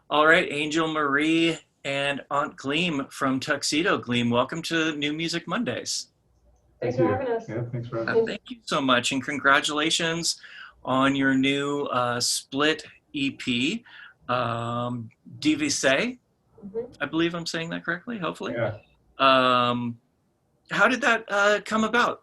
All right, Angel Marie and Aunt Gleam from Tuxedo Gleam. Welcome to New Music Mondays. Thanks Thank for you. having us. Yeah, thanks for having me. Thank you so much, and congratulations on your new split EP, Davey Say. Mhm. I believe I'm saying that correctly, hopefully. Yeah. Um, how did that come about?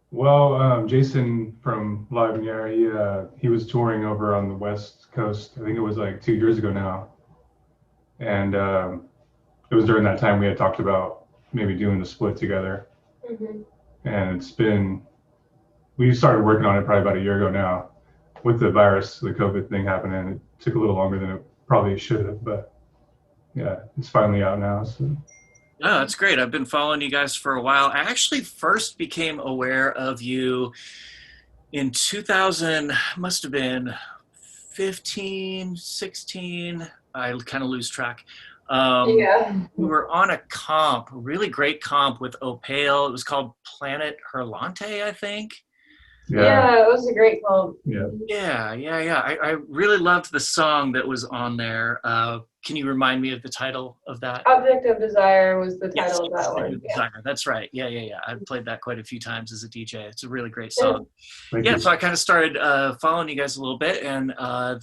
Well, Jason from Live in the Air, he was touring over on the West Coast. I think it was like 2 years ago now, and it was during that time we had talked about maybe doing the split together. Mhm. And we started working on it probably about a year ago now. With the virus, the COVID thing happening, it took a little longer than it probably should have, but yeah, it's finally out now. So Oh, that's great. I've been following you guys for a while. I actually first became aware of you in 2000, must have been 15, 16. I kind of lose track. Yeah. We were on a comp, a really great comp with Opale. It was called Planet Herlante, I think. yeah, Yeah, it was a great call. yeah. Yeah. I really loved the song that was on there. Can you remind me of the title of that? Object of Desire was the Yes, title of that one. Yeah. Designer. That's right. Yeah. I've played that quite a few times as a DJ. It's a really great song. Thank Yeah, you. so I kind of started following you guys a little bit, and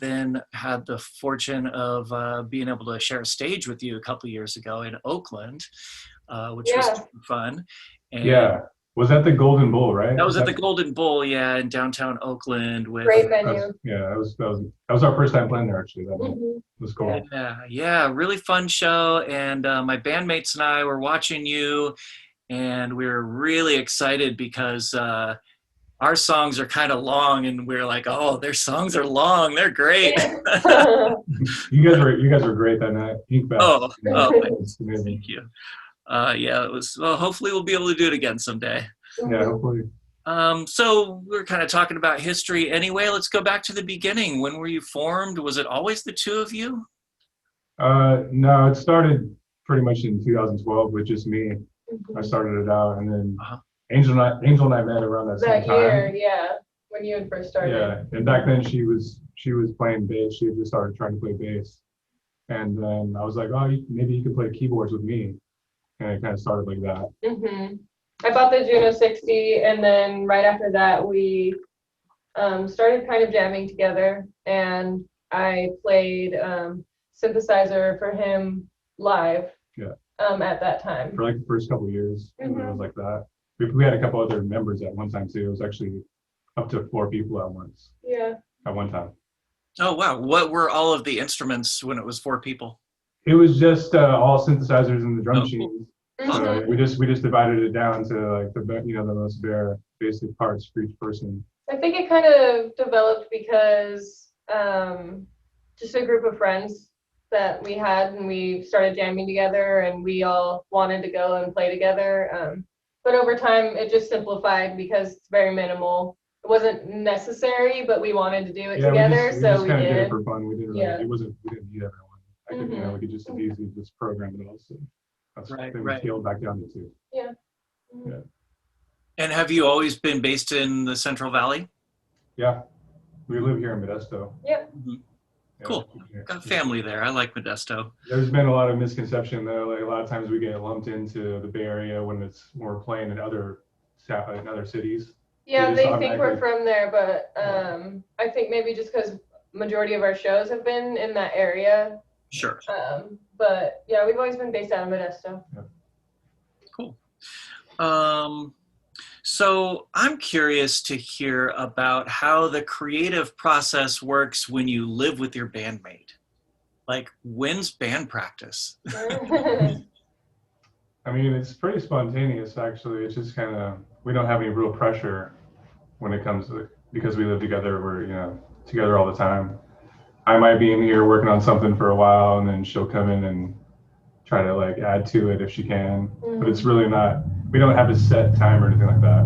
then had the fortune of being able to share a stage with you a couple years ago in Oakland, which was Yeah. fun. And Yeah. Was that the Golden Bull, right? that was Is at that the Golden Bull, yeah, in downtown Oakland with. Great venue. yeah, that was our first time playing there actually. That Mhm. was cool. Yeah, really fun show. And my bandmates and I were watching you, and we were really excited because our songs are kind of long, and we're like, oh, their songs are long. They're great. You guys were great that night. Ink Oh, Baths. thanks. It's amazing. Thank you. Yeah, it was. Well, hopefully we'll be able to do it again someday. Yeah, Mhm. hopefully. So we're kind of talking about history anyway. Let's go back to the beginning. When were you formed? Was it always the two of you? No, it started pretty much in 2012 with just me. I Mhm. started it out, and then Uh-huh. Angel and I met around that same That year, time. yeah, when you had first started. Yeah, and back then she was playing bass. She had just started trying to play bass, and then I was like, oh, maybe you could play keyboards with me, and it kind of started like that. Mhm. I bought the Juno 60, and then right after that, we started kind of jamming together, and I played synthesizer for him live Yeah, at that time. for like the first couple of years, it was Mhm. like that. We had a couple other members at one time too. It was actually up to 4 people at once Yeah. at one time. Oh wow! What were all of the instruments when it was four people? It was just all synthesizers and the drum Oh, cool. machines. Mhm. So we just divided it down to like the most bare basic parts for each person. I think it kind of developed because just a group of friends that we had, and we started jamming together, and we all wanted to go and play together. But over time, it just simplified because it's very minimal. It wasn't necessary, but we wanted to do it Yeah, together, we so just we kind of did it did. for fun. We didn't really, Yeah. we didn't need everyone. We could just Mhm. easily just program it all. So then we Right. scaled back down to two. Yeah. Yeah. And have you always been based in the Central Valley? Yeah. We live here in Modesto. Yep. Mhm. Yeah. Cool. Got family there. I like Modesto. There's been a lot of misconception though. Like a lot of times we get lumped into the Bay Area when we're playing in other cities. Yeah, just they think we're automatically- from there, but I think maybe just because majority of our shows have been in that area. Sure. But yeah, we've always been based out of Modesto. Cool. So I'm curious to hear about how the creative process works when you live with your bandmate. Like, when's band practice? I mean, it's pretty spontaneous actually. It's just kind of, we don't have any real pressure when it comes to, because we live together. We're together all the time. I might be in here working on something for a while, and then she'll come in and try to like add to it if she can. But it's really not. We don't have a set time or anything like that.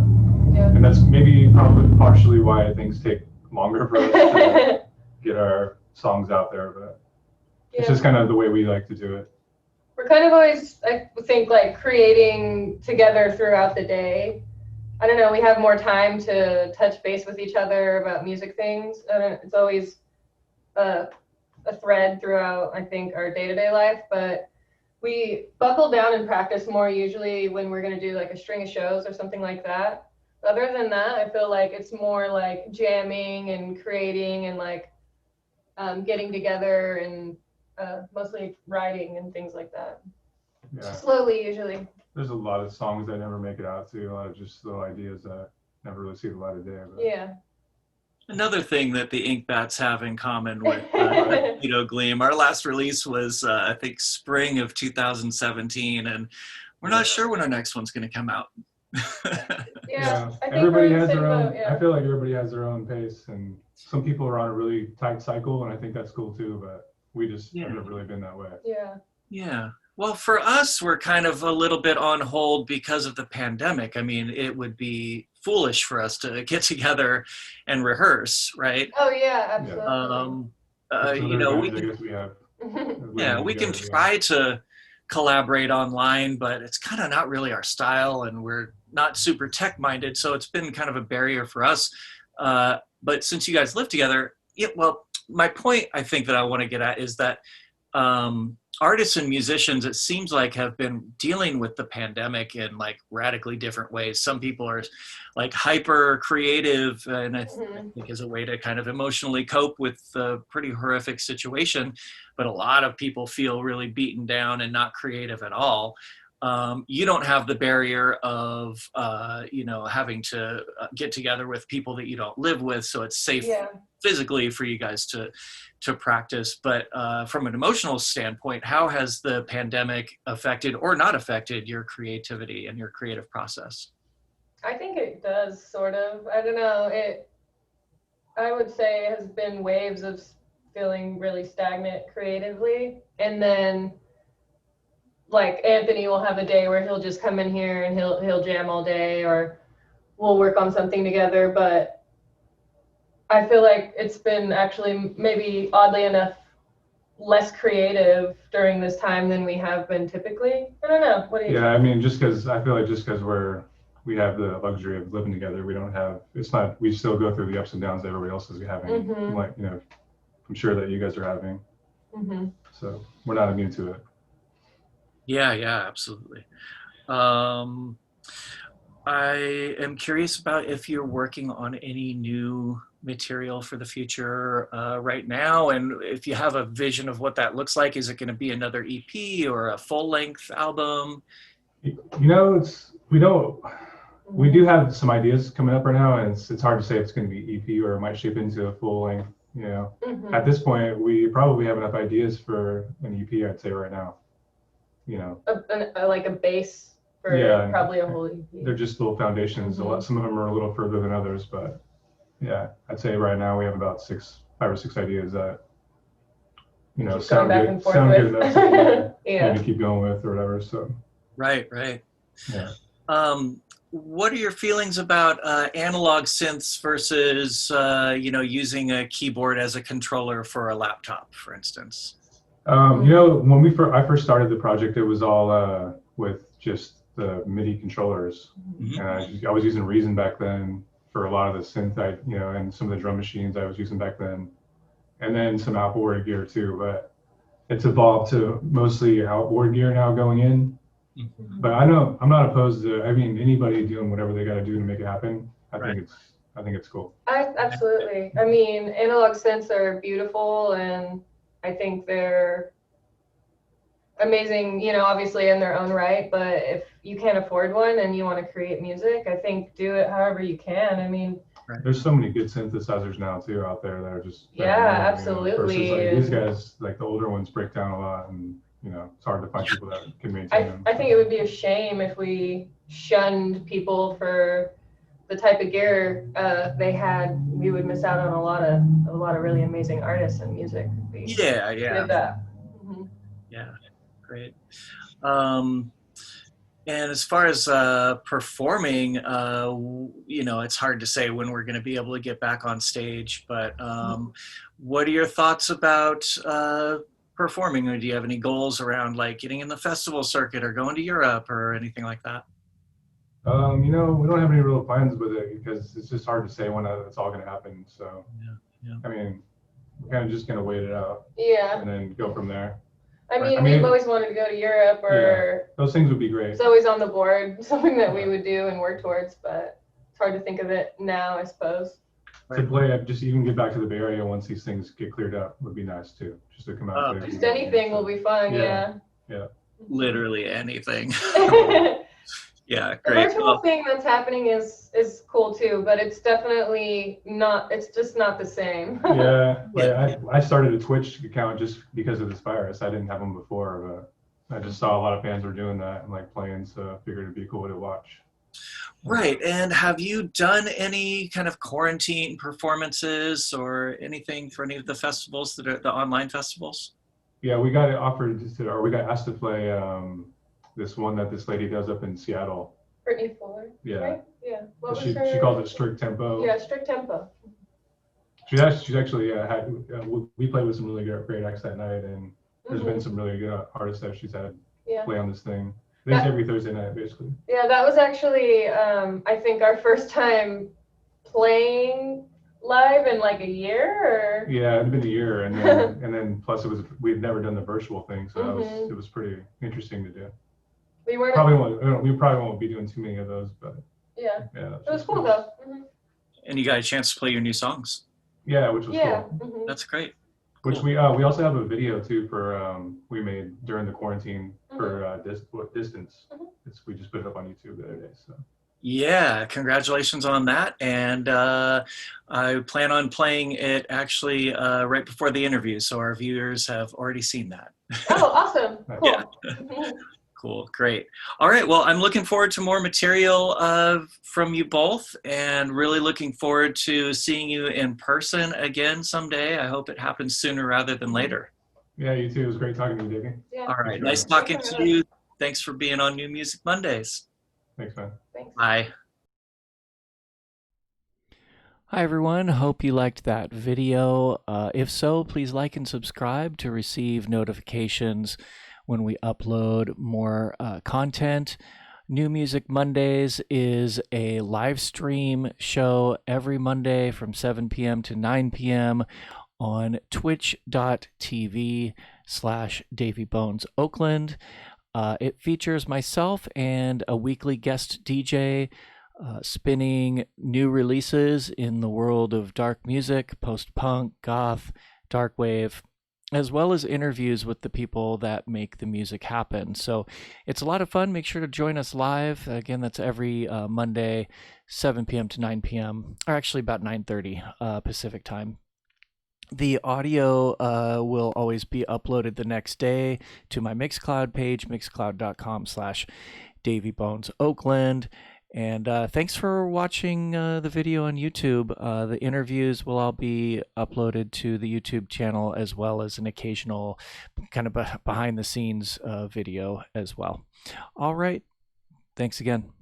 Yeah. And that's maybe probably partially why things take longer for us to get our songs out there. But it's Yeah. just kind of the way we like to do it. We're kind of always, I think, like creating together throughout the day. I don't know, we have more time to touch base with each other about music things. And it's always a a thread throughout, I think, our day-to-day life, but we buckle down and practice more usually when we're going to do like a string of shows or something like that. Other than that, I feel like it's more like jamming and creating and like getting together and mostly writing and things like that. Yeah. Slowly, usually. There's a lot of songs that never make it out to, a lot of just little ideas that never really see the light of day. But Yeah. Another thing that the Ink Bats have in common with Tuxedo Gleam, our last release was, I think, spring of 2017, and we're not sure when our next one's going to come out. Yeah, I think everybody we're in the has same their own. boat, yeah. I feel like everybody has their own pace, and some people are on a really tight cycle, and I think that's cool too. But we just have never really been that way. Yeah. Yeah. Well, for us, we're kind of a little bit on hold because of the pandemic. I mean, it would be foolish for us to get together and rehearse, right? Oh yeah, absolutely. You know, we I guess we have. yeah, we can try to collaborate online, but it's kind of not really our style, and we're not super tech minded, so it's been kind of a barrier for us. But since you guys live together, yeah, well, my point I think that I want to get at is that artists and musicians, it seems like, have been dealing with the pandemic in like radically different ways. Some people are like hyper creative, and I think is a way to kind of emotionally cope with a pretty horrific situation. But a lot of people feel really beaten down and not creative at all. You don't have the barrier of, you know, having to get together with people that you don't live with, so it's safe physically for you guys to practice. But from an emotional standpoint, how has the pandemic affected or not affected your creativity and your creative process? I think it does, sort of. I don't know. I would say it has been waves of feeling really stagnant creatively, and then like Anthony will have a day where he'll just come in here and he'll jam all day, or we'll work on something together. But I feel like it's been actually, maybe oddly enough, less creative during this time than we have been typically. I don't know. What do you think? I mean, just because I feel like just because we have the luxury of living together, we don't have, it's not, we still go through the ups and downs that everybody else is having. Like, you know, I'm sure that you guys are having. So we're not immune to it. Yeah, absolutely. I am curious about if you're working on any new material for the future right now, and if you have a vision of what that looks like. Is it going to be another EP or a full-length album? You know, we do have some ideas coming up right now, and it's hard to say if it's going to be EP or it might shape into a full length. You know, at this point, we probably have enough ideas for an EP, I'd say right now. You know, like a base for probably a whole EP. They're just little foundations. Some of them are a little further than others, but yeah, I'd say right now we have about 5 or 6 ideas that, you know, sound good enough to maybe keep going with or whatever. So right. Yeah. What are your feelings about analog synths versus you know, using a keyboard as a controller for a laptop, for instance? You know, when I first started the project, it was all with just the MIDI controllers, and I was using Reason back then for a lot of the synth, you know, and some of the drum machines I was using back then, and then some outboard gear too. But it's evolved to mostly outboard gear now going in. But I'm not opposed to. I mean, anybody doing whatever they got to do to make it happen. I think it's cool. Absolutely. I mean, analog synths are beautiful, and I think they're amazing, you know, obviously in their own right. But if you can't afford one and you want to create music, I think do it however you can. I mean, there's so many good synthesizers now too out there that are just absolutely. You know, versus like these guys, like the older ones, break down a lot, and you know, it's hard to find people that can maintain them. I think it would be a shame if we shunned people for the type of gear they had. We would miss out on a lot of really amazing artists and music. Yeah. Yeah, great. And as far as performing, you know, it's hard to say when we're going to be able to get back on stage. But what are your thoughts about performing? Or do you have any goals around like getting in the festival circuit or going to Europe or anything like that? You know, we don't have any real plans with it because it's just hard to say when it's all going to happen. So, I mean, we're kind of just gonna wait it out Yeah. and then go from there. I mean, I mean, we've always wanted to go to Europe, or those things would be great. it's always on the board, something that we would do and work towards, but it's hard to think of it now, I suppose. To play, just even get back to the Bay Area once these things get cleared up would be nice too. Just to come out. Just anything will be fun. Yeah. Literally anything. Yeah, The great. virtual thing that's happening is cool too, but it's definitely not. It's just not the same. Yeah, like I started a Twitch account just because of this virus. I didn't have them before, but I just saw a lot of fans were doing that and like playing, so I figured it'd be cool to watch. Right. And have you done any kind of quarantine performances or anything for any of the festivals that are the online festivals? Yeah, we got offered or we got asked to play this one that this lady does up in Seattle. Brittany Fuller. Yeah. Right? Yeah. What was She her? calls it Strict Tempo. Yeah, Strict Tempo. She's actually had we played with some really great acts that night, and there's been some really good artists that she's had play on this thing. I think it's every Thursday night, basically. Yeah, that was actually I think our first time playing live in like a year. Or... Yeah, it'd been a year, and then plus we'd never done the virtual thing, so it was pretty interesting to do. We probably won't be doing too many of those, but yeah, it was cool though. And you got a chance to play your new songs. Yeah, which was cool. That's great. Which cool. We also have a video too for we made during the quarantine for Distance. We just put it up on YouTube the other day. So. Yeah, congratulations on that. And I plan on playing it actually right before the interview, so our viewers have already seen that. Oh, awesome. Cool. Yeah. Cool, great. All right, well, I'm looking forward to more material from you both, and really looking forward to seeing you in person again someday. I hope it happens sooner rather than later. Yeah, you too. It was great talking to you, Davey. Yeah. All right, nice talking to you. Thanks for being on New Music Mondays. Thanks, man. Thanks. Bye. Hi, everyone. Hope you liked that video. If so, please like and subscribe to receive notifications when we upload more content. New Music Mondays is a live stream show every Monday from 7 p.m. to 9 p.m. on twitch.tv/DaveyBonesOakland. It features myself and a weekly guest DJ spinning new releases in the world of dark music, post-punk, goth, dark wave, as well as interviews with the people that make the music happen. So it's a lot of fun. Make sure to join us live. Again, that's every Monday, 7 p.m. to 9 p.m., or actually about 9:30 Pacific time. The audio will always be uploaded the next day to my Mixcloud page, mixcloud.com/DaveyBonesOakland. And thanks for watching the video on YouTube. The interviews will all be uploaded to the YouTube channel, as well as an occasional kind of behind the scenes video as well. All right. Thanks again.